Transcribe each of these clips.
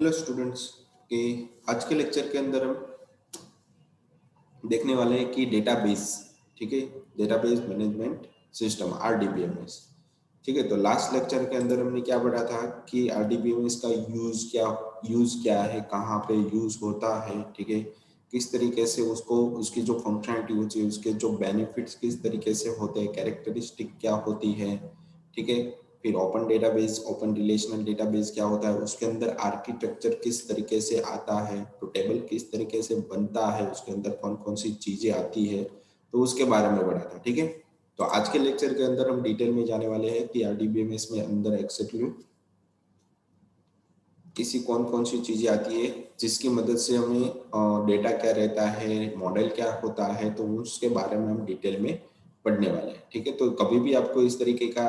Hello students के आज के लेक्चर के अंदर हम देखने वाले हैं कि डेटाबेस। ठीक है, डेटाबेस मैनेजमेंट सिस्टम आरडीबीएमएस। ठीक है, तो लास्ट लेक्चर के अंदर हमने क्या पढ़ा था कि आरडीबीएमएस का यूज क्या है, कहाँ पे यूज होता है। ठीक है, किस तरीके से उसको उसकी जो फंक्शनलिटी होती है, उसके जो बेनिफिट्स किस तरीके से होते हैं, कैरेक्टरिस्टिक क्या होती है। ठीक है, फिर open database, open relational database क्या होता है, उसके अंदर आर्किटेक्चर किस तरीके से आता है, तो टेबल किस तरीके से बनता है, उसके अंदर कौन कौन सी चीजें आती है, तो उसके बारे में पढ़ा था। ठीक है, तो आज के लेक्चर के अंदर हम डिटेल में जाने वाले हैं कि आरडीबीएमएस में अंदर एक्सेक्टली किसी कौन कौन सी चीजें आती है, जिसकी मदद से हमें डेटा क्या रहता है, मॉडल क्या होता है, तो उसके बारे में हम डिटेल में पढ़ने वाले हैं। ठीक है, तो कभी भी आपको इस तरीके का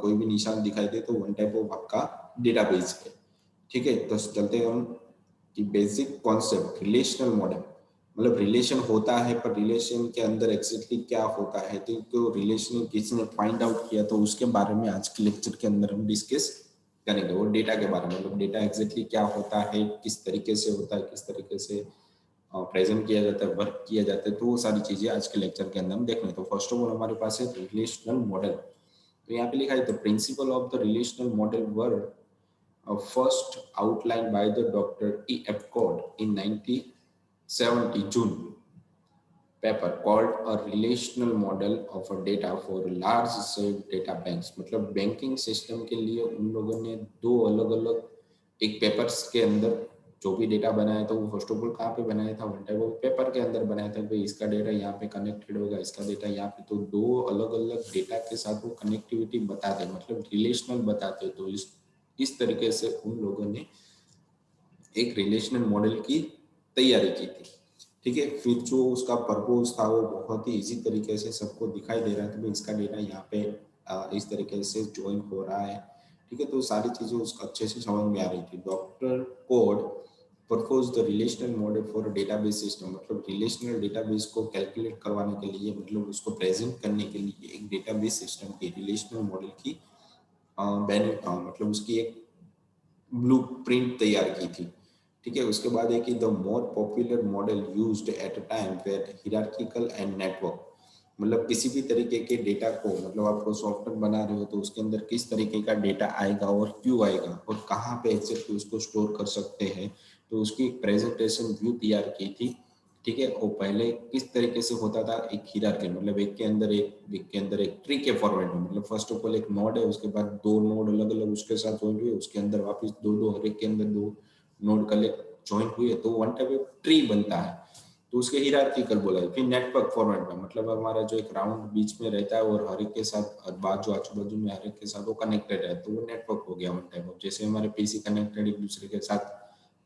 कोई भी निशान दिखाई दे तो वन टाइप ऑफ आपका डेटाबेस है। ठीक है, तो चलते हैं हम कि बेसिक कॉन्सेप्ट रिलेशनल मॉडल, मतलब रिलेशन होता है पर रिलेशन के अंदर एक्जेक्टली क्या होता है, तो रिलेशन किसी ने फाइंड आउट किया, तो उसके बारे में आज के लेक्चर के अंदर हम डिस्कस करेंगे। वो डेटा के बारे में, मतलब डेटा एग्जैक्टली क्या होता है, किस तरीके से होता है, किस तरीके से प्रेजेंट किया जाता है, वर्क किया जाता है, तो वो सारी चीजें आज के लेक्चर के अंदर हम देखेंगे। तो फर्स्ट ऑफ ऑल हमारे पास है रिलेशनल मॉडल। तो यहाँ पे लिखा है the principle of the relational model were first outline by the doctor E F Codd in 1970 June paper called a relational model of a data for large scale data banks. मतलब banking system के लिए उन लोगों ने दो अलग अलग एक पेपर्स के अंदर जो भी डेटा बनाया था, वो फर्स्ट ऑफ ऑल कहाँ पे बनाया था, वन टाइप ऑफ पेपर के अंदर बनाया था। भाई इसका डेटा यहाँ पे कनेक्टेड होगा, इसका डेटा यहाँ पे, तो दो अलग अलग डेटा के साथ वो कनेक्टिविटी बताते, मतलब रिलेशनल बताते। तो इस तरीके से उन लोगों ने एक रिलेशनल मॉडल की तैयारी की थी। ठीक है, फिर जो उसका पर्पस था वो बहुत ही इजी तरीके से सबको दिखाई दे रहा था कि इसका डेटा यहाँ पे इस तरीके से ज्वाइन हो रहा है। ठीक है, तो सारी चीजें उसको अच्छे से समझ में आ रही थी। Doctor code propose the relational model for database system, मतलब रिलेशनल डेटाबेस को कैलकुलेट करवाने के लिए, मतलब उसको प्रेजेंट करने के लिए एक डेटाबेस सिस्टम की रिलेशनल मॉडल की मतलब उसकी एक ब्लू प्रिंट तैयार की थी। ठीक है, उसके बाद है कि the more popular model used at a time were hierarchical and network, मतलब किसी भी तरीके के डेटा को, मतलब आपको सॉफ्टवेयर बना रहे हो तो उसके अंदर किस तरीके का डेटा आएगा और क्यों आएगा और कहाँ पे एग्जैक्टली उसको स्टोर कर सकते हैं, तो उसकी एक प्रेजेंटेशन व्यू तैयार की थी। ठीक है, और पहले किस तरीके से होता था, एक हियरार्की, मतलब एक ट्री के फॉर्मेट में, मतलब फर्स्ट ऑफ ऑल एक नोड है, उसके बाद दो नोड अलग अलग उसके साथ ज्वाइन हुए, उसके अंदर वापस दो दो, हर एक के अंदर दो नोड कलेक्ट ज्वाइन हुए, तो वन टाइप ऑफ ट्री बनता है, तो उसके हियरार्किकल बोला है। फिर नेटवर्क फॉर्मेट में, मतलब हमारा जो एक राउंड बीच में रहता है और हर एक के साथ बाजू आजू बाजू में हर एक के साथ वो कनेक्टेड है, तो वो नेटवर्क हो गया वन टाइप ऑफ। जैसे हमारे पीसी कनेक्टेड एक दूसरे के साथ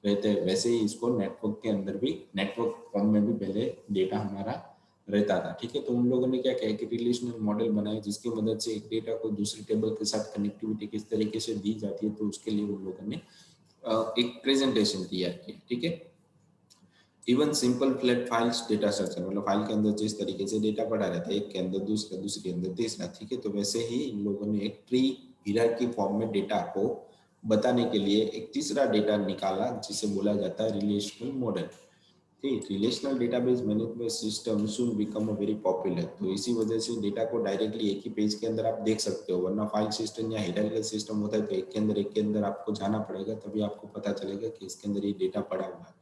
रहते हैं, वैसे ही इसको नेटवर्क के अंदर भी, नेटवर्क फॉर्म में भी पहले डेटा हमारा रहता था। ठीक है, तो उन लोगों ने क्या किया कि रिलेशनल मॉडल बनाया जिसकी मदद से एक डेटा को दूसरी टेबल के साथ कनेक्टिविटी किस तरीके से दी जाती है, तो उसके लिए उन लोगों ने एक प्रेजेंटेशन तैयार की। ठीक है, even simple flat files data structure, मतलब फाइल के अंदर जिस तरीके से डेटा पड़ा रहता है, एक के अंदर दूसरा, दूसरे के अंदर तीसरा। ठीक है, तो वैसे ही इन लोगों ने एक ट्री हियरार्की फॉर्म में डेटा को बताने के लिए एक तीसरा डेटा निकाला जिसे बोला जाता है रिलेशनल मॉडल। ठीक, relational database management system soon become a very popular. तो इसी वजह से डेटा को डायरेक्टली एक ही पेज के अंदर आप देख सकते हो, वरना फाइल सिस्टम या हियरार्किकल सिस्टम होता है तो एक के अंदर आपको जाना पड़ेगा, तभी आपको पता चलेगा कि इसके अंदर ये डेटा पड़ा हुआ है।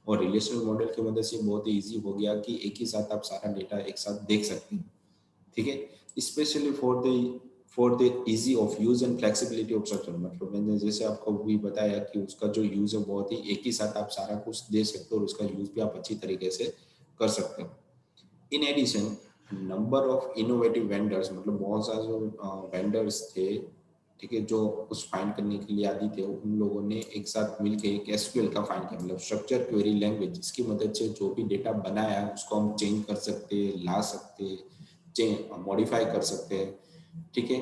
और रिलेशनल मॉडल की मदद से बहुत ही ईजी हो गया कि एक ही साथ आप सारा डेटा एक साथ देख सकते हैं। ठीक है, specially for the easy of use and flexibility of structure, मतलब मैंने जैसे आपको भी बताया कि उसका जो यूज है बहुत ही, एक ही साथ आप सारा कुछ दे सकते हो और उसका यूज भी आप अच्छी तरीके से कर सकते हो। In addition number of innovative vendors, मतलब बहुत सारे जो वेंडर्स थे, ठीक है, जो उस फाइंड करने के लिए आदि थे, उन लोगों ने एक साथ मिलकर एक एसक्यूएल का फाइंड किया, मतलब स्ट्रक्चर क्वेरी लैंग्वेज, जिसकी मदद से जो भी डेटा बनाया उसको हम चेंज कर सकते हैं, ला सकते हैं, मॉडिफाई कर सकते हैं। ठीक है,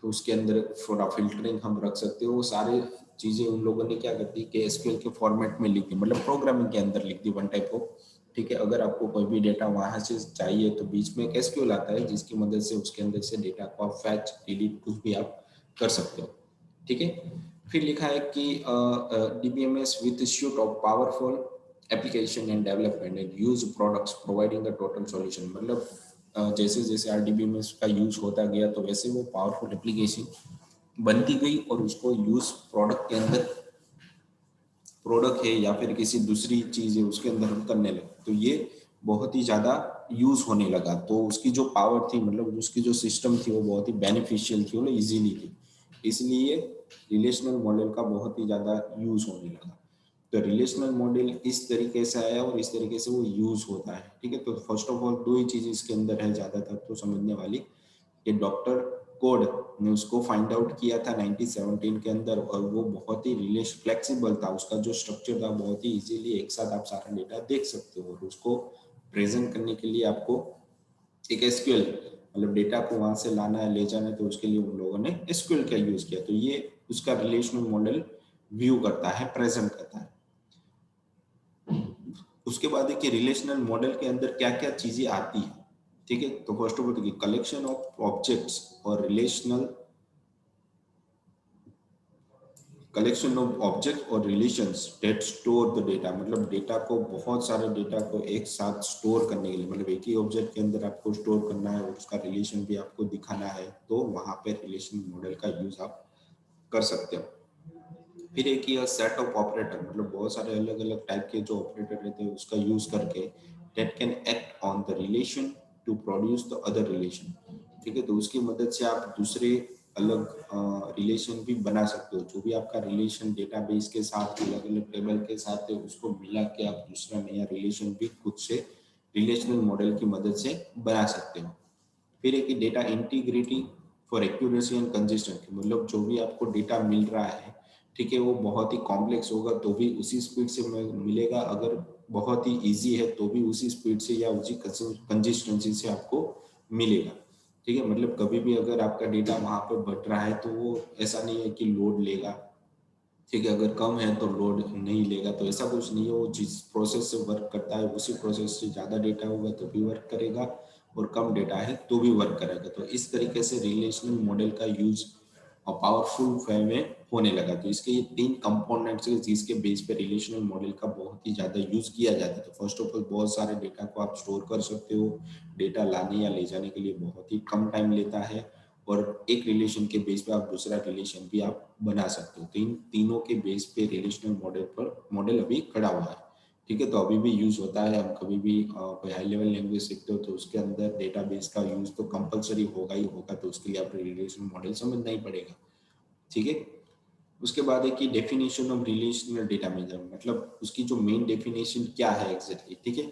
तो उसके अंदर थोड़ा फिल्टरिंग हम रख सकते हो, वो सारे चीजें उन लोगों ने क्या कर दी कि एसक्यूएल के फॉर्मेट में लिख दी, मतलब प्रोग्रामिंग के अंदर लिख दी वन टाइप ऑफ। ठीक है, अगर आपको कोई भी डेटा वहां से चाहिए तो बीच में एक एसक्यूएल आता है जिसकी मदद से उसके अंदर से डेटा को आप फैच डिलीट कुछ भी आप कर सकते हो। ठीक है, फिर लिखा है कि DBMS with suit of powerful application and development and use products providing the total solution. मतलब जैसे जैसे आरडीबीएमएस का यूज होता गया तो वैसे वो पावरफुल एप्लीकेशन बनती गई और उसको यूज प्रोडक्ट के अंदर, प्रोडक्ट है या फिर किसी दूसरी चीज है उसके अंदर हम करने लगे तो ये बहुत ही ज्यादा यूज होने लगा। तो उसकी जो पावर थी, मतलब उसकी जो सिस्टम थी वो बहुत ही बेनिफिशियल थी, वो इजीली थी, इसलिए रिलेशनल मॉडल का बहुत ही ज्यादा यूज होने लगा। तो रिलेशनल मॉडल इस तरीके से आया और इस तरीके से वो यूज होता है। ठीक है, तो फर्स्ट ऑफ ऑल दो ही चीज इसके अंदर है ज्यादातर तो समझने वाली, कि डॉक्टर कोड ने उसको फाइंड आउट किया था 1917 के अंदर, और वो बहुत ही रिलेशन फ्लेक्सिबल था, उसका जो स्ट्रक्चर था बहुत ही इजीली एक साथ आप सारा डेटा देख सकते हो, और उसको प्रेजेंट करने के लिए आपको एक एसक्यूएल, मतलब डेटा को वहां से लाना है ले जाना है, तो उसके लिए उन लोगों ने एसक्यूएल का यूज किया। तो ये उसका रिलेशनल मॉडल व्यू करता है, प्रेजेंट करता है। उसके बाद है कि रिलेशनल मॉडल के अंदर क्या क्या चीजें आती है। ठीक है, तो फर्स्ट ऑफ ऑल देखिए, कलेक्शन ऑफ ऑब्जेक्ट्स और रिलेशनल, कलेक्शन ऑफ ऑब्जेक्ट और relations that store the data, मतलब डेटा को, बहुत सारे डेटा को एक साथ स्टोर करने के लिए, मतलब एक ही ऑब्जेक्ट के अंदर आपको स्टोर करना है और उसका रिलेशन भी आपको दिखाना है, तो वहां पे रिलेशन मॉडल का यूज आप कर सकते हो। फिर एक ही सेट ऑफ ऑपरेटर, मतलब बहुत सारे अलग अलग टाइप के जो ऑपरेटर रहते हैं उसका यूज करके that can act on the relation to produce the other relation. ठीक है, तो उसकी मदद से आप दूसरे अलग रिलेशन भी बना सकते हो। जो भी आपका रिलेशन डेटाबेस के साथ अलग अलग टेबल के साथ है उसको मिला के आप दूसरा नया रिलेशन भी खुद से रिलेशनल मॉडल की मदद से बना सकते हो। फिर एक data integrity for accuracy and consistency, मतलब जो भी आपको डेटा मिल रहा है, ठीक है, वो बहुत ही कॉम्प्लेक्स होगा तो भी उसी स्पीड से मिलेगा, अगर बहुत ही इजी है तो भी उसी स्पीड से या उसी कंसिस्टेंसी से आपको मिलेगा। ठीक है, मतलब कभी भी अगर आपका डेटा वहां पर बढ़ रहा है तो वो ऐसा नहीं है कि लोड लेगा, ठीक है, अगर कम है तो लोड नहीं लेगा, तो ऐसा कुछ नहीं है। वो जिस प्रोसेस से वर्क करता है उसी प्रोसेस से ज़्यादा डेटा होगा तो भी वर्क करेगा, और कम डेटा है तो भी वर्क करेगा। तो इस तरीके से रिलेशनल मॉडल का यूज पावरफुल वे में होने लगा। तो इसके ये तीन कंपोनेंट्स है जिसके बेस पे रिलेशनल मॉडल का बहुत ही ज़्यादा यूज किया जाता है। तो फर्स्ट ऑफ ऑल बहुत सारे डेटा को आप स्टोर कर सकते हो, डेटा लाने या ले जाने के लिए बहुत ही कम टाइम लेता है, और एक रिलेशन के बेस पे आप दूसरा रिलेशन भी आप बना सकते हो। तो इन तीनों के बेस पे रिलेशनल मॉडल पर मॉडल अभी खड़ा हुआ है। ठीक है, तो अभी भी यूज होता है। हम कभी भी कोई हाई लेवल लैंग्वेज सीखते हो तो उसके अंदर डेटाबेस का यूज तो कंपलसरी होगा ही होगा, तो उसके लिए आप रिलेशनल मॉडल समझना ही पड़ेगा। ठीक है, उसके बाद है कि definition of relational data major, मतलब उसकी जो मेन डेफिनेशन क्या है एग्जैक्टली। ठीक है,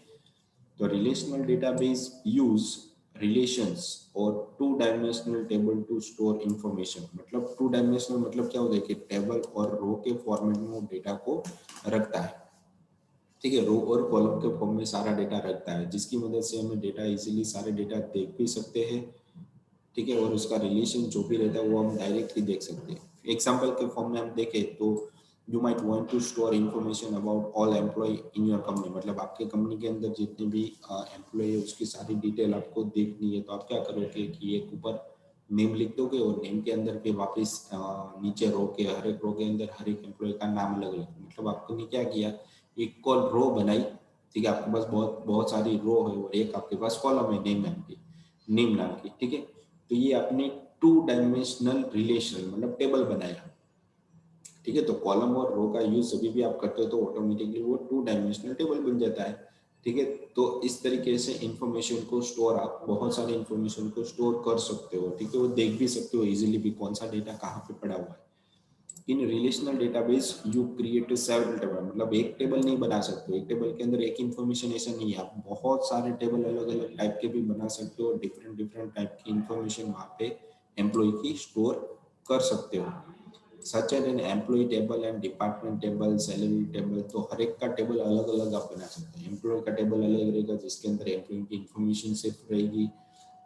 तो रिलेशनल डेटाबेस यूज रिलेशंस और two dimensional table to store information. मतलब टू डायमेंशनल मतलब क्या होता है कि टेबल और रो के फॉर्मेट में वो डेटा को रखता है। ठीक है, रो और कॉलम के फॉर्म में सारा डेटा रखता है, जिसकी मदद से हमें डेटा इजीली सारे डेटा देख भी सकते हैं। ठीक है, और उसका रिलेशन जो भी रहता है वो हम डायरेक्टली देख सकते हैं। एग्जाम्पल के फॉर्म में हम देखें तो you might want to store information about all employee in your company, मतलब आपके कंपनी के अंदर जितने भी एम्प्लॉय है उसकी सारी डिटेल आपको देखनी है, तो आप क्या करोगे कि एक ऊपर नेम लिख दोगे और नेम के अंदर पे वापस नीचे रो के हर एक रो के अंदर हर एक एम्प्लॉय का नाम अलग अलग, मतलब आपने क्या किया, एक कॉल रो बनाई। ठीक है, आपके पास बहुत बहुत सारी रो है और एक आपके पास कॉलम है नेम नाम की, नेम नाम की। ठीक है, तो ये आपने टू डायमेंशनल रिलेशन मतलब टेबल बनाया। ठीक है, तो कॉलम और रो का यूज जब भी आप करते हो तो ऑटोमेटिकली वो टू डायमेंशनल टेबल बन जाता है। ठीक है, तो इस तरीके से इंफॉर्मेशन को स्टोर, आप बहुत सारे इंफॉर्मेशन को स्टोर कर सकते हो। ठीक है, वो देख भी सकते हो इजीली भी कौन सा डेटा कहाँ पे पड़ा हुआ है। In relational database you create several table, मतलब एक टेबल नहीं बना सकते, एक टेबल के अंदर एक इंफॉर्मेशन ऐसा नहीं है, आप बहुत सारे टेबल अलग अलग टाइप के भी बना सकते हो, डिफरेंट डिफरेंट टाइप की इंफॉर्मेशन वहाँ पे एम्प्लॉय की स्टोर कर सकते हो। Such as an employee table and department table, salary table, तो हर एक का टेबल अलग अलग आप बना सकते हैं। एम्प्लॉय का टेबल अलग रहेगा जिसके अंदर एम्प्लॉय की इंफॉर्मेशन सिर्फ रहेगी,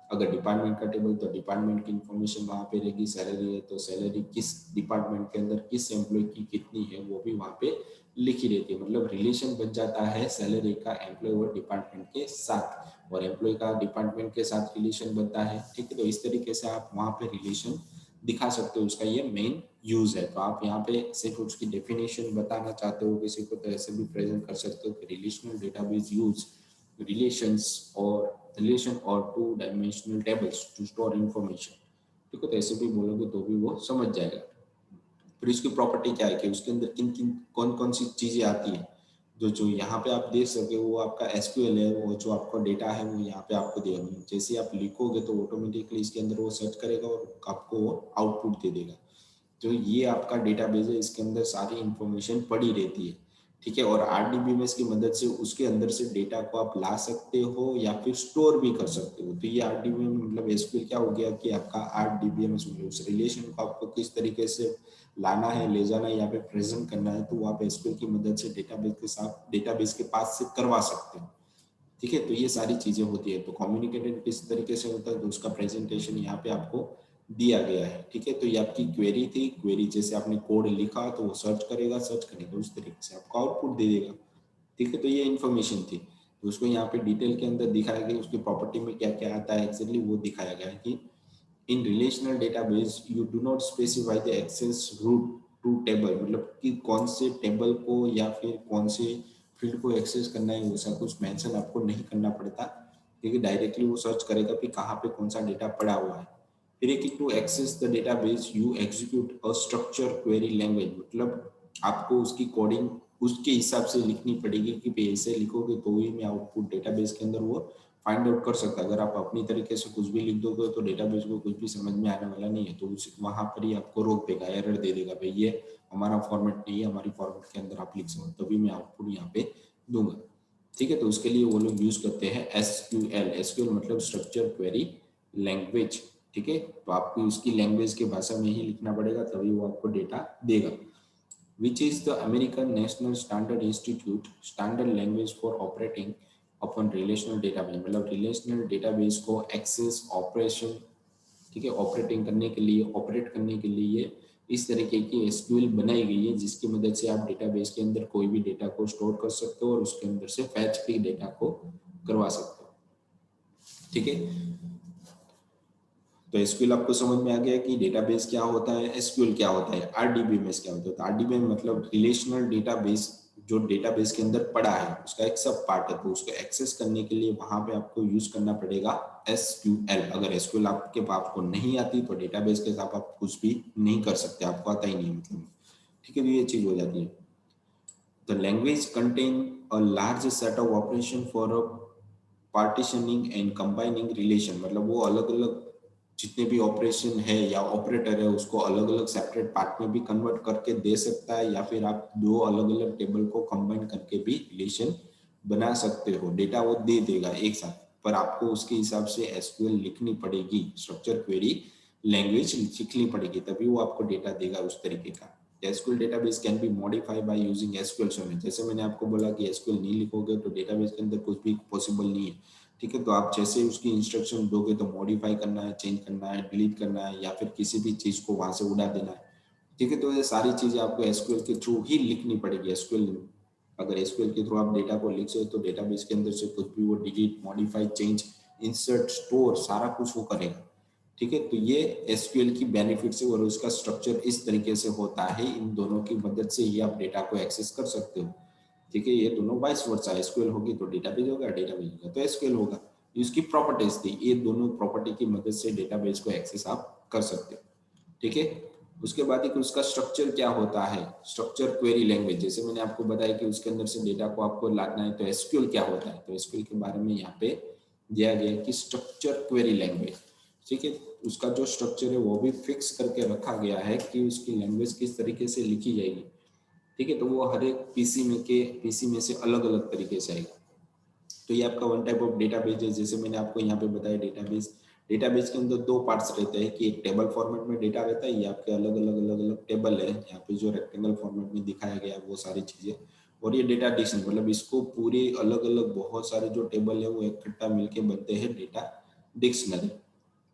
अगर डिपार्टमेंट का टेबल तो डिपार्टमेंट की इंफॉर्मेशन वहाँ पे रहेगी, सैलरी है तो सैलरी किस डिपार्टमेंट के अंदर किस एम्प्लॉय की कितनी है वो भी वहाँ पे लिखी रहती है। मतलब रिलेशन बन जाता है सैलरी का एम्प्लॉय और डिपार्टमेंट के साथ, और एम्प्लॉय का डिपार्टमेंट के साथ रिलेशन बनता है। ठीक है, तो इस तरीके से आप वहाँ पे रिलेशन दिखा सकते हो, उसका ये मेन यूज है। तो आप यहाँ पे सिर्फ उसकी डेफिनेशन बताना चाहते हो किसी को तो ऐसे भी प्रेजेंट कर सकते हो कि रिलेशनल डेटाबेस यूज रिलेशन और two dimensional tables two store information. ठीक है, तो ऐसे भी बोलोगे तो भी वो समझ जाएगा। फिर इसकी प्रॉपर्टी क्या है कि उसके अंदर किन किन कौन कौन सी चीजें आती है, जो जो यहाँ पे आप देख सके वो आपका एसक्यूएल है, वो जो आपका डेटा है वो यहाँ पे आपको देगा। जैसे आप लिखोगे तो ऑटोमेटिकली इसके अंदर वो सर्च करेगा और आपको वो आउटपुट दे देगा। तो ये आपका डेटाबेस है, इसके अंदर सारी इंफॉर्मेशन पड़ी रहती है। ठीक है, और आरडीबीएमएस की मदद से उसके अंदर से डेटा को आप ला सकते हो या फिर स्टोर भी कर सकते हो। तो ये आरडीबीएमएस मतलब एसक्यूएल क्या हो गया कि आपका आरडीबीएमएस मतलब उस रिलेशन को आपको किस तरीके से लाना है, ले जाना है या फिर प्रेजेंट करना है, तो वो आप एसक्यूएल की मदद से डेटाबेस के साथ डेटाबेस के पास से करवा सकते हो। ठीक है, तो ये सारी चीजें होती है। तो कम्युनिकेटेड किस तरीके से होता है तो उसका प्रेजेंटेशन यहाँ पे आपको दिया गया है। ठीक है, तो ये आपकी क्वेरी थी। क्वेरी जैसे आपने कोड लिखा तो वो सर्च करेगा, सर्च करेगा उस तरीके से आपको आउटपुट दे देगा। ठीक है, तो ये इन्फॉर्मेशन थी। तो उसको यहाँ पे डिटेल के अंदर दिखाया गया, उसकी प्रॉपर्टी में क्या क्या आता है एक्चुअली वो दिखाया गया है कि in relational database you do not specify the access route to table, मतलब कि कौन से टेबल को या फिर कौन से फील्ड को एक्सेस करना है वैसा कुछ मेंशन आपको नहीं करना पड़ता, क्योंकि डायरेक्टली वो सर्च करेगा कि कहाँ पे कौन सा डेटा पड़ा हुआ है। फिर एक to access the database you execute a structure query language, मतलब आपको उसकी कोडिंग उसके हिसाब से लिखनी पड़ेगी कि ऐसे लिखोगे तो ही मैं आउटपुट डेटाबेस के अंदर वो फाइंड आउट कर सकता है। अगर आप अपनी तरीके से कुछ भी लिख दोगे तो डेटाबेस को कुछ भी समझ में आने वाला नहीं है, तो उस वहां पर ही आपको रोक देगा, एरर दे देगा, भाई ये हमारा फॉर्मेट नहीं है, हमारी फॉर्मेट के अंदर आप लिख सकते, तभी मैं आउटपुट यहाँ पे दूंगा। ठीक है, तो उसके लिए वो लोग यूज करते हैं एसक्यूएल। एसक्यूएल मतलब स्ट्रक्चर क्वेरी लैंग्वेज। ठीक है, तो आपको उसकी लैंग्वेज के भाषा में ही लिखना पड़ेगा तभी वो आपको डेटा देगा। which is the American National Standard Institute standard language for operating upon relational database, मतलब रिलेशनल डेटाबेस को एक्सेस ऑपरेशन, ठीक है, ऑपरेटिंग करने के लिए, ऑपरेट करने के लिए इस तरीके की एसक्यूएल बनाई गई है जिसकी मदद से आप डेटाबेस के अंदर कोई भी डेटा को स्टोर कर सकते हो और उसके अंदर से फैच भी डेटा को करवा सकते हो। ठीक है, तो एसक्यूएल आपको समझ में आ गया कि डेटाबेस क्या होता है, एसक्यूएल क्या होता है, आरडीबीएमएस क्या होता है। तो आरडीबीएमएस मतलब रिलेशनल डेटाबेस, जो डेटाबेस के अंदर पड़ा है उसका एक सब पार्ट है, तो उसको एक्सेस करने के लिए वहां पे आपको यूज करना पड़ेगा एसक्यूएल। अगर एसक्यूएल आपके पास को नहीं आती तो डेटाबेस के साथ आप कुछ भी नहीं कर सकते, आपको आता ही नहीं मतलब। ठीक है, तो ये चीज हो जाती है। The language contain a large set of operation for partitioning and combining relation, मतलब वो अलग अलग जितने भी ऑपरेशन है या ऑपरेटर है उसको अलग अलग सेपरेट पार्ट में भी कन्वर्ट करके दे सकता है, या फिर आप दो अलग अलग टेबल को कंबाइन करके भी रिलेशन बना सकते हो। डेटा वो दे देगा एक साथ, पर आपको उसके हिसाब से एसक्यूएल लिखनी पड़ेगी, स्ट्रक्चर क्वेरी लैंग्वेज लिखनी पड़ेगी, तभी वो आपको डेटा देगा उस तरीके का। SQL database can be modified by using SQL server. जैसे मैंने आपको बोला कि एसक्यूएल नहीं लिखोगे तो डेटाबेस के अंदर कुछ भी पॉसिबल नहीं है। ठीक है, तो आप जैसे उसकी इंस्ट्रक्शन दोगे तो मॉडिफाई करना है, चेंज करना है, डिलीट करना है या फिर किसी भी चीज को वहां से उड़ा देना है। ठीक है, तो ये सारी चीजें आपको एसक्यूएल के थ्रू ही लिखनी पड़ेगी। एसक्यूएल, अगर एसक्यूएल के थ्रू आप डेटा को लिख सकते तो डेटाबेस के अंदर से कुछ भी वो delete, modify, change, insert, store सारा कुछ वो करेगा। ठीक है, तो ये एसक्यूएल की बेनिफिट्स है और उसका स्ट्रक्चर इस तरीके से होता है। इन दोनों की मदद से ही आप डेटा को एक्सेस कर सकते हो। ठीक है, ये दोनों वाइस वर्सा, एसक्यूएल होगी तो डेटाबेस होगा, डेटाबेस होगा तो एसक्यूएल होगा। इसकी प्रॉपर्टीज थी, ये दोनों प्रॉपर्टी की मदद से डेटाबेस को एक्सेस आप कर सकते हो। ठीक है, उसके बाद एक उसका स्ट्रक्चर क्या होता है, स्ट्रक्चर क्वेरी लैंग्वेज, जैसे मैंने आपको बताया कि उसके अंदर से डेटा को आपको लाना है। तो एसक्यूएल क्या होता है, तो एसक्यूएल के बारे में यहाँ पे दिया गया है कि स्ट्रक्चर क्वेरी लैंग्वेज। ठीक है, उसका जो स्ट्रक्चर है वो भी फिक्स करके रखा गया है कि उसकी लैंग्वेज किस तरीके से लिखी जाएगी। ठीक है, तो वो हर एक पीसी में से अलग अलग तरीके से आएगा। तो ये आपका वन टाइप ऑफ डेटाबेस है। जैसे मैंने आपको यहाँ पे बताया डेटाबेस के अंदर दो पार्ट्स रहते हैं कि एक टेबल फॉर्मेट में डेटा रहता है, ये आपके अलग अलग टेबल है, यहाँ पे जो रेक्टेंगल फॉर्मेट में दिखाया गया वो सारी चीजें, और ये डेटा डिक्शनरी, मतलब इसको पूरे अलग अलग बहुत सारे जो टेबल है वो इकट्ठा मिलके बनते हैं डेटा डिक्शनरी।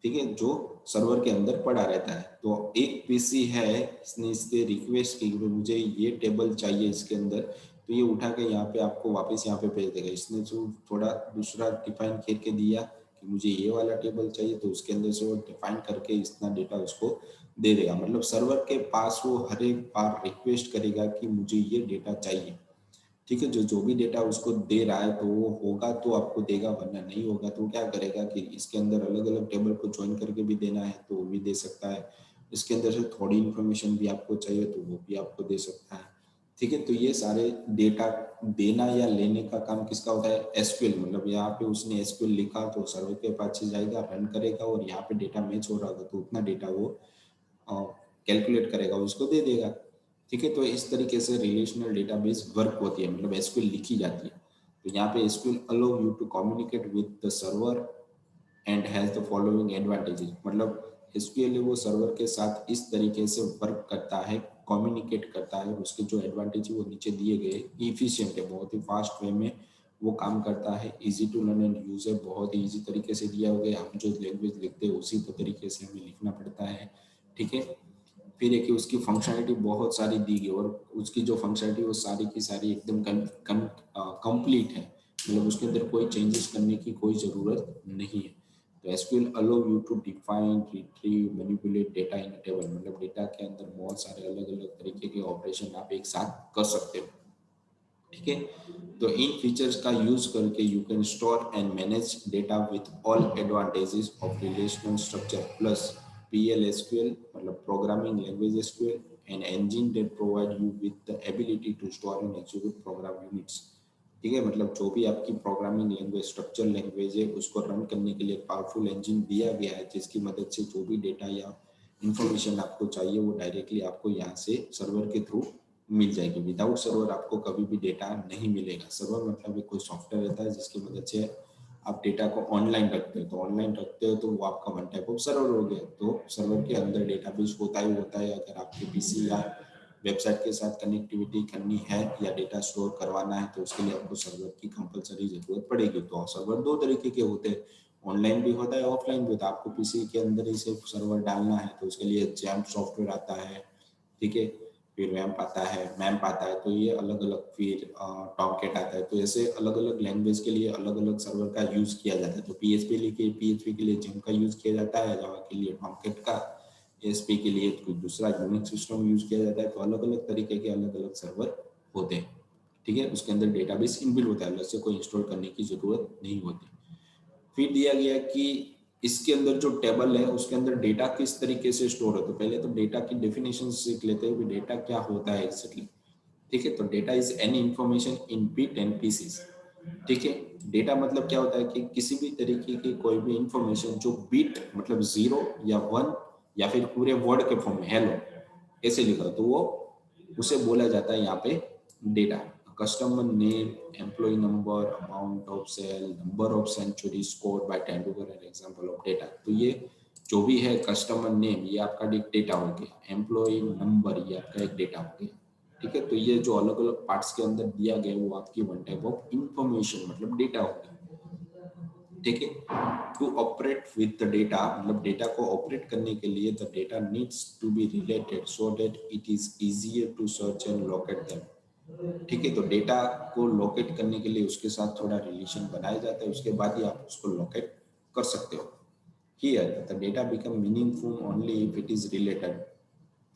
ठीक है, जो सर्वर के अंदर पड़ा रहता है। तो एक पीसी है, इसने इससे रिक्वेस्ट की कि मुझे ये टेबल चाहिए इसके अंदर, तो ये उठा के यहाँ पे आपको वापस यहाँ पे भेज देगा। इसने जो थोड़ा दूसरा डिफाइन करके दिया कि मुझे ये वाला टेबल चाहिए, तो उसके अंदर से वो डिफाइन करके इतना डेटा उसको दे देगा। मतलब सर्वर के पास वो हर एक बार रिक्वेस्ट करेगा कि मुझे ये डेटा चाहिए, ठीक है। जो जो भी डेटा उसको दे रहा है तो वो होगा तो आपको देगा, वरना नहीं होगा तो क्या करेगा कि इसके अंदर अलग अलग टेबल को ज्वाइन करके भी देना है तो वो भी दे सकता है, इसके अंदर से थोड़ी इन्फॉर्मेशन भी आपको चाहिए तो वो भी आपको दे सकता है, ठीक है। तो ये सारे डेटा देना या लेने का काम किसका होता है, एसक्यूएल। मतलब यहाँ पे उसने एसक्यूएल लिखा तो सर्वर के पास जाएगा, रन करेगा और यहाँ पे डेटा मैच हो रहा होगा तो उतना डेटा वो कैलकुलेट करेगा, उसको दे देगा, ठीक है। तो इस तरीके से रिलेशनल डेटाबेस वर्क होती है, मतलब एसक्यूएल लिखी जाती है। तो यहाँ पे SQL allow you to communicate with the server and has the following advantages. मतलब एसक्यूएल वो सर्वर के साथ इस तरीके से वर्क करता है, कम्युनिकेट करता है, और उसके जो एडवांटेज है वो नीचे दिए गए। इफिशिएंट है, बहुत ही फास्ट वे में वो काम करता है, easy to learn and use है, बहुत ही इजी तरीके से दिया हुआ है। हम जो लैंग्वेज लिखते हैं उसी तरीके से हमें लिखना पड़ता है, ठीक है। फिर है कि उसकी फंक्शनलिटी बहुत सारी दी गई और उसकी जो फंक्शनलिटी वो सारी की सारी एकदम कंप्लीट है, मतलब उसके अंदर कोई चेंजेस करने की कोई ज़रूरत नहीं है। तो SQL allow you to define, retrieve, manipulate data in table. मतलब डेटा के अंदर बहुत सारे अलग अलग तरीके के ऑपरेशन आप एक साथ कर सकते हो, ठीक है। तो इन फीचर्स का यूज करके you can store and manage data with all advantages of relational structure plus PL SQL, मतलब programming language SQL, an engine that provide you with the ability to store and execute program units, ठीक है। मतलब जो भी आपकी programming language, structure language है, उसको run करने के लिए पावरफुल इंजन दिया गया है, जिसकी मदद से जो भी डेटा या इंफॉर्मेशन आपको चाहिए वो डायरेक्टली आपको यहाँ से सर्वर के थ्रू मिल जाएगी। विदाउट सर्वर आपको कभी भी डेटा नहीं मिलेगा। सर्वर मतलब एक कोई सॉफ्टवेयर रहता है जिसकी मदद से आप डेटा को ऑनलाइन रखते हो, तो ऑनलाइन रखते हो तो वो आपका वन टाइप ऑफ सर्वर हो गया। तो सर्वर के अंदर डेटाबेस होता ही होता है। अगर आपके पीसी या वेबसाइट के साथ कनेक्टिविटी करनी है या डेटा स्टोर करवाना है तो उसके लिए आपको सर्वर की कंपलसरी जरूरत पड़ेगी। तो सर्वर दो तरीके के होते हैं, ऑनलाइन भी होता है, ऑफलाइन भी होता है। आपको पीसी के अंदर ही सिर्फ सर्वर डालना है तो उसके लिए जैम्प सॉफ्टवेयर आता है, ठीक है। फिर वैम्प आता है, मैम्प आता है, तो ये अलग अलग, फिर टॉमकेट आता है। तो ऐसे अलग अलग लैंग्वेज के लिए अलग अलग सर्वर का यूज किया जाता है। तो पीएचपी के लिए जैम्प का यूज किया जाता है, जावा के लिए टॉमकेट का, एएसपी के लिए कोई दूसरा यूनिक्स सिस्टम यूज किया जाता है। तो अलग अलग तरीके के अलग अलग सर्वर होते हैं, ठीक है। उसके अंदर डेटाबेस इनबिल्ट होता है, अलग से कोई इंस्टॉल करने की जरूरत नहीं होती। फिर दिया गया कि इसके अंदर जो टेबल है उसके अंदर डेटा किस तरीके से स्टोर है। तो पहले तो डेटा की डेफिनेशन सीख लेते हैं कि डेटा क्या होता है एक्चुअली, ठीक है। तो data is any information in bit and pieces, ठीक है। डेटा मतलब क्या होता है कि किसी भी तरीके की कोई भी इंफॉर्मेशन जो बिट मतलब 0 या 1 या फिर पूरे वर्ड के फॉर्म में हेलो ऐसे लिखा तो वो उसे बोला जाता है यहाँ पे data. Customer name, employee number, amount of sale, number of century score by Tendulkar, an example of data. तो ये जो भी है कस्टमर नेम ये आपका एक डेटा हो गया, एम्प्लॉय नंबर ये आपका एक डेटा हो गया, ठीक है। तो ये जो अलग अलग पार्ट्स के अंदर दिया गया वो आपकी वन टाइप ऑफ इंफॉर्मेशन मतलब डेटा हो गया, ठीक है। To operate with the data, मतलब डेटा को ऑपरेट करने के लिए the data needs to be related so that it is easier to search and locate them, ठीक है। तो डेटा को लोकेट करने के लिए उसके साथ थोड़ा रिलेशन बनाया जाता है, उसके बाद ही आप उसको लोकेट कर सकते हो। Here the data become meaningful only if it is related.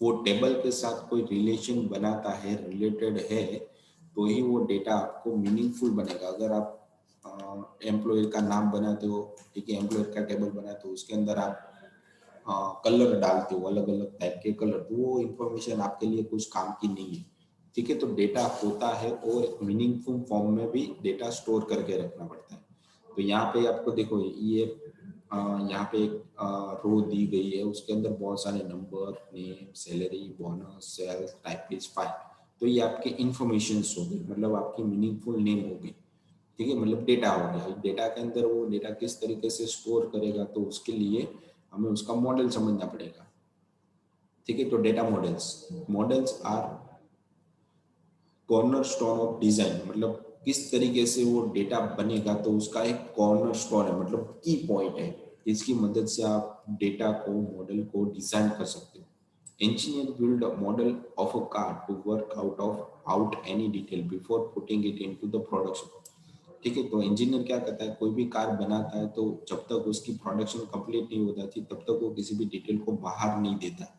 वो टेबल के साथ कोई रिलेशन बनाता है, रिलेटेड है, तो ही वो डेटा आपको मीनिंगफुल बनेगा। अगर आप एम्प्लॉय का नाम बनाते हो, ठीक है, एम्प्लॉय का टेबल बनाते हो, उसके अंदर आप कलर डालते हो, अलग अलग टाइप के कलर, तो वो इंफॉर्मेशन आपके लिए कुछ काम की नहीं है, ठीक है। तो डेटा होता है और एक मीनिंगफुल फॉर्म में भी डेटा स्टोर करके रखना पड़ता है। तो यहाँ पे आपको देखो ये यहाँ पे एक रो दी गई है, उसके अंदर बहुत सारे number, name, salary, bonus, sales, type is file. तो ये आपके इंफॉर्मेशन हो गई, मतलब आपकी मीनिंगफुल नेम हो गई, ठीक है, मतलब डेटा हो गया। डेटा के अंदर वो डेटा किस तरीके से स्टोर करेगा तो उसके लिए हमें उसका मॉडल समझना पड़ेगा, ठीक है। तो data models, models are cornerstone of design, मतलब किस तरीके से वो डेटा बनेगा तो उसका एक कॉर्नर स्टोन है, मतलब की पॉइंट है, जिसकी मदद से आप डेटा को, मॉडल को डिजाइन कर सकते हो। Engineer build a model of a car to work out any detail before putting it into the production, ठीक है। तो इंजीनियर क्या करता है, कोई भी कार बनाता है तो जब तक उसकी प्रोडक्शन कंप्लीट नहीं हो जाती तब तक वो किसी भी डिटेल को बाहर नहीं देता,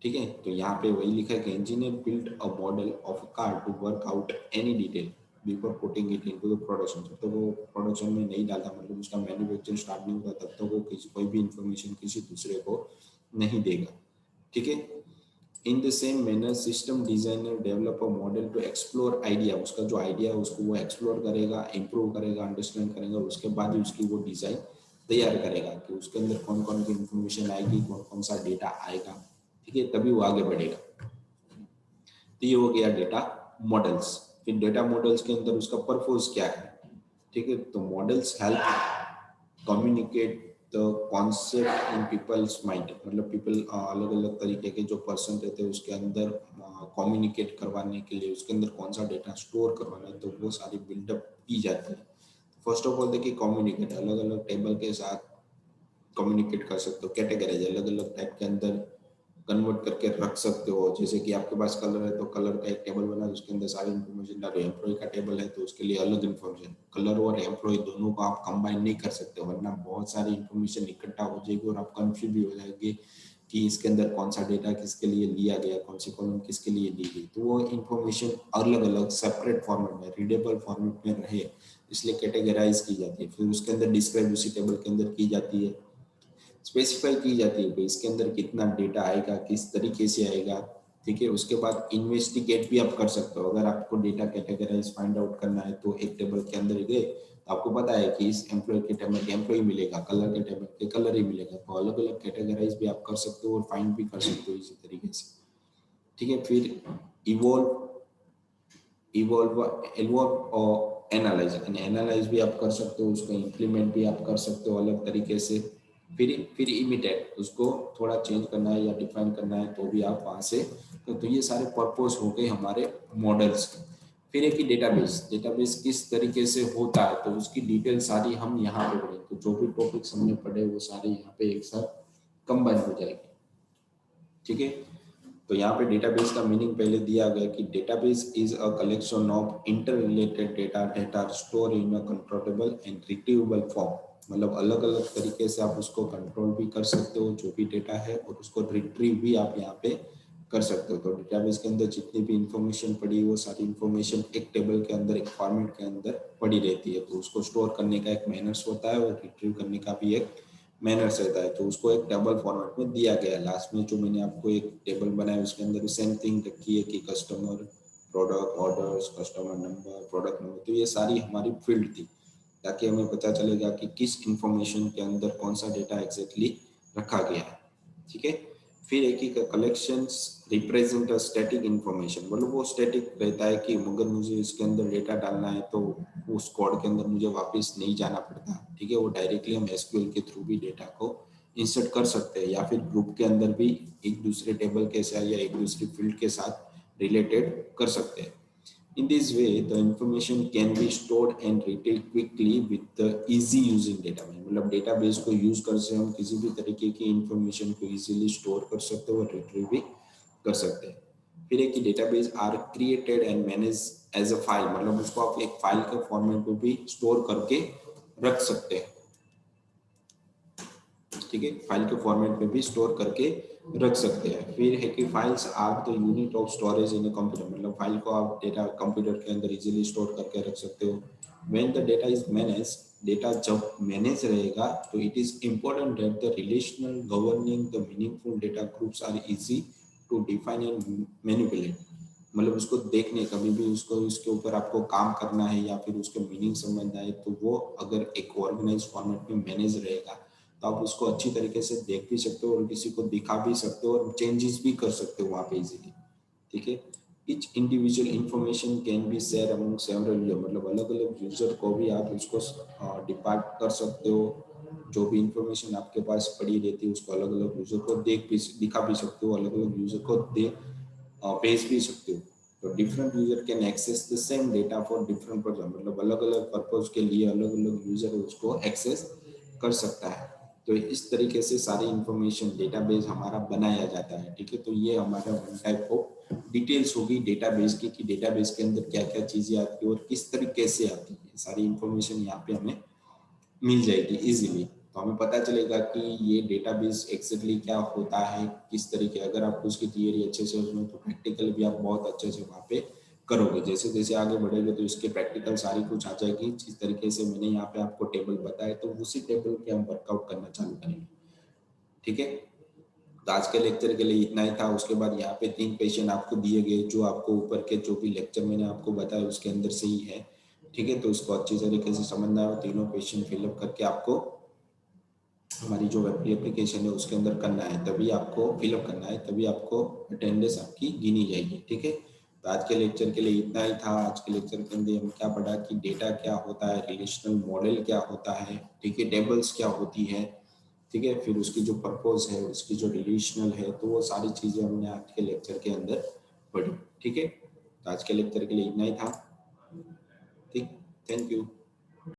ठीक है। तो यहाँ पे वही लिखा है कि engineer build a model of a car to work out any detail before putting it into the production. जब तक वो प्रोडक्शन में नहीं डालता, मतलब उसका मैन्युफैक्चरिंग स्टार्ट नहीं होता, तब तक वो किसी कोई भी इंफॉर्मेशन किसी दूसरे को नहीं देगा। ठीक है। In the same manner system designer develop a model to explore idea. उसका जो आइडिया है उसको वो एक्सप्लोर करेगा, इम्प्रूव करेगा, अंडरस्टैंड करेगा, उसके बाद ही उसकी वो डिजाइन तैयार करेगा कि उसके अंदर कौन कौन की इंफॉर्मेशन आएगी, कौन कौन सा डेटा आएगा। ठीक है, तभी वो आगे बढ़ेगा। तो ये हो गया डेटा मॉडल्स। फिर डेटा मॉडल्स के अंदर उसका पर्पस क्या है। ठीक है, तो models help communicate the concept in people's mind. मतलब पीपल अलग अलग तरीके के जो पर्सन रहते हैं उसके अंदर कम्युनिकेट करवाने के लिए उसके अंदर कौन सा डेटा स्टोर करवाना है, तो वो सारी बिल्डअप की जाती है। फर्स्ट ऑफ ऑल देखिए, कम्युनिकेट अलग अलग टेबल के साथ कम्युनिकेट कर सकते हो, कैटेगराइज अलग अलग टाइप के अंदर कन्वर्ट करके रख सकते हो। जैसे कि आपके पास कलर है तो कलर का एक टेबल बना, उसके अंदर सारी इन्फॉर्मेशन डालो। एम्प्लॉय का टेबल है तो उसके लिए अलग इन्फॉर्मेशन। कलर और एम्प्लॉय दोनों को आप कंबाइन नहीं कर सकते, वरना बहुत सारी इन्फॉर्मेशन इकट्ठा हो जाएगी और आप कंफ्यूज भी हो जाएंगे कि इसके अंदर कौन सा डेटा किसके लिए लिया गया, कौन सी कॉलम किसके लिए ली गई। तो वो इन्फॉर्मेशन अलग अलग सेपरेट फॉर्मेट में, रीडेबल फॉर्मेट में रहे, इसलिए कैटेगराइज की जाती है। फिर उसके अंदर डिस्क्राइब उसी टेबल के अंदर की जाती है, स्पेसिफाई की जाती है कि इसके अंदर कितना डेटा आएगा, किस तरीके से आएगा। ठीक है, उसके बाद इन्वेस्टिगेट भी आप कर सकते हो। अगर आपको डेटा कैटेगराइज फाइंड आउट करना है तो एक टेबल के अंदर गए तो आपको पता है कि इस एम्प्लॉय के टेबल के एम्प्लॉय मिलेगा, कलर के टेबल के कलर ही मिलेगा, तो अलग अलग कैटेगराइज भी आप कर सकते हो और फाइंड भी कर सकते हो इसी तरीके से। ठीक है, फिर इवॉल्व इवॉल्व इवॉल्व और एनालाइज एनालाइज भी आप कर सकते हो, उसको इम्प्लीमेंट भी आप कर सकते हो अलग तरीके से। फिर इमिटेट, उसको थोड़ा चेंज करना है या डिफाइन करना है तो भी आप वहाँ से। तो ये सारे पर्पस हो गए हमारे मॉडल्स के। फिर एक ही डेटाबेस, डेटाबेस किस तरीके से होता है तो उसकी डिटेल सारी हम यहाँ पे पढ़ेंगे। तो जो भी टॉपिक्स हमने पढ़े वो सारे यहाँ पे एक साथ कंबाइन हो जाएंगे। ठीक है, तो यहाँ पे डेटाबेस का मीनिंग पहले दिया गया कि database is a collection of inter related data data store in a controllable and retrievable form. मतलब अलग अलग तरीके से आप उसको कंट्रोल भी कर सकते हो जो भी डेटा है, और उसको रिट्रीव भी आप यहाँ पे कर सकते हो। तो डेटाबेस के अंदर जितनी भी इंफॉर्मेशन पड़ी वो सारी इंफॉर्मेशन एक टेबल के अंदर, एक फॉर्मेट के अंदर पड़ी रहती है। तो उसको स्टोर करने का एक मैनर्स होता है और रिट्रीव करने का भी एक मैनर्स रहता है। तो उसको एक टेबल फॉर्मेट में दिया गया है। लास्ट में जो मैंने आपको एक टेबल बनाया उसके अंदर सेम थिंग रखी है कि customer, product, orders, customer number, product number. तो ये सारी हमारी फील्ड थी ताकि हमें पता चलेगा कि किस इंफॉर्मेशन के अंदर कौन सा डेटा एग्जैक्टली रखा गया है। ठीक है, फिर एक ही collections represent a static information. मतलब वो स्टैटिक रहता है कि अगर मुझे इसके अंदर डेटा डालना है तो उस कोड के अंदर मुझे वापस नहीं जाना पड़ता। ठीक है, वो डायरेक्टली हम एसक्यूएल के थ्रू भी डेटा को इंसर्ट कर सकते हैं, या फिर ग्रुप के अंदर भी एक दूसरे टेबल के साथ या एक दूसरी फील्ड के साथ रिलेटेड कर सकते हैं। In this way, the information can be stored and retrieved quickly with the easy using data। मतलब डेटाबेस को यूज कर से हम किसी भी तरीके की इंफॉर्मेशन को इजीली स्टोर कर सकते हो और रिट्रीव भी कर सकते हैं। फिर एक database are created and manage as a file. मतलब उसको आप एक फाइल के फॉर्मेट में भी स्टोर करके रख सकते हैं। ठीक है, फाइल के फॉर्मेट में भी स्टोर करके रख सकते हैं। फिर है कि files are the unit of storage in a computer. मतलब फाइल को आप डेटा कंप्यूटर के अंदर इजीली स्टोर करके रख सकते हो। When the data is manage, data जब मैनेज रहेगा तो it is important that the relational governing the meaningful data groups are easy to define and manipulate. मतलब उसको देखने, कभी भी उसको उसके ऊपर आपको काम करना है या फिर उसके मीनिंग समझना है तो वो अगर एक ऑर्गेनाइज फॉर्मेट में मैनेज रहेगा तो आप उसको अच्छी तरीके से देख भी सकते हो और किसी को दिखा भी सकते हो और चेंजेस भी कर सकते हो वहाँ पे इजीली। ठीक है, each individual information can be share among several user. मतलब अलग अलग यूजर को भी आप उसको डिपार्ट कर सकते हो। जो भी इंफॉर्मेशन आपके पास पड़ी रहती है उसको अलग अलग यूजर को देख भी दिखा भी सकते हो, अलग अलग यूजर को देख भेज भी सकते हो। तो different user can access the same data for different purpose. मतलब अलग अलग पर्पज के लिए अलग अलग यूजर उसको एक्सेस कर सकता है। तो इस तरीके से सारी इंफॉर्मेशन डेटाबेस हमारा बनाया जाता है। ठीक है, तो ये हमारा वन टाइप ऑफ डिटेल्स होगी डेटाबेस की कि डेटाबेस के अंदर क्या क्या चीजें आती है और किस तरीके से आती है। सारी इंफॉर्मेशन यहाँ पे हमें मिल जाएगी इजीली। तो हमें पता चलेगा कि ये डेटाबेस एक्जेक्टली क्या होता है, किस तरीके, अगर आपको उसकी थियरी अच्छे से उसमें तो प्रैक्टिकल भी आप बहुत अच्छे से वहाँ पे करोगे। जैसे जैसे आगे बढ़ेंगे तो इसके प्रैक्टिकल सारी कुछ आ जाएगी। जिस तरीके से मैंने यहाँ पे आपको टेबल बताया तो उसी टेबल के हम वर्कआउट करना चालू करेंगे। ठीक है, तो आज के लेक्चर के लिए इतना ही था। उसके बाद यहाँ पे 3 क्वेश्चन आपको दिए गए जो आपको ऊपर के जो भी लेक्चर मैंने आपको बताया उसके अंदर से ही है। ठीक है, तो इसको अच्छी तरीके से समझना है। तीनों क्वेश्चन फिलअप करके आपको हमारी जो वेब एप्लीकेशन है उसके अंदर करना है, तभी आपको फिलअप करना है, तभी आपको अटेंडेंस आपकी गिनी जाएगी। ठीक है, तो आज के लेक्चर के लिए इतना ही था। आज के लेक्चर के अंदर हम क्या पढ़ा कि डेटा क्या होता है, रिलेशनल मॉडल क्या होता है, ठीक है, टेबल्स क्या होती है, ठीक है, फिर उसकी जो पर्पस है, उसकी जो रिलेशनल है, तो वो सारी चीज़ें हमने आज के लेक्चर के अंदर पढ़ी। ठीक है, तो आज के लेक्चर के लिए इतना ही था। ठीक, थैंक यू।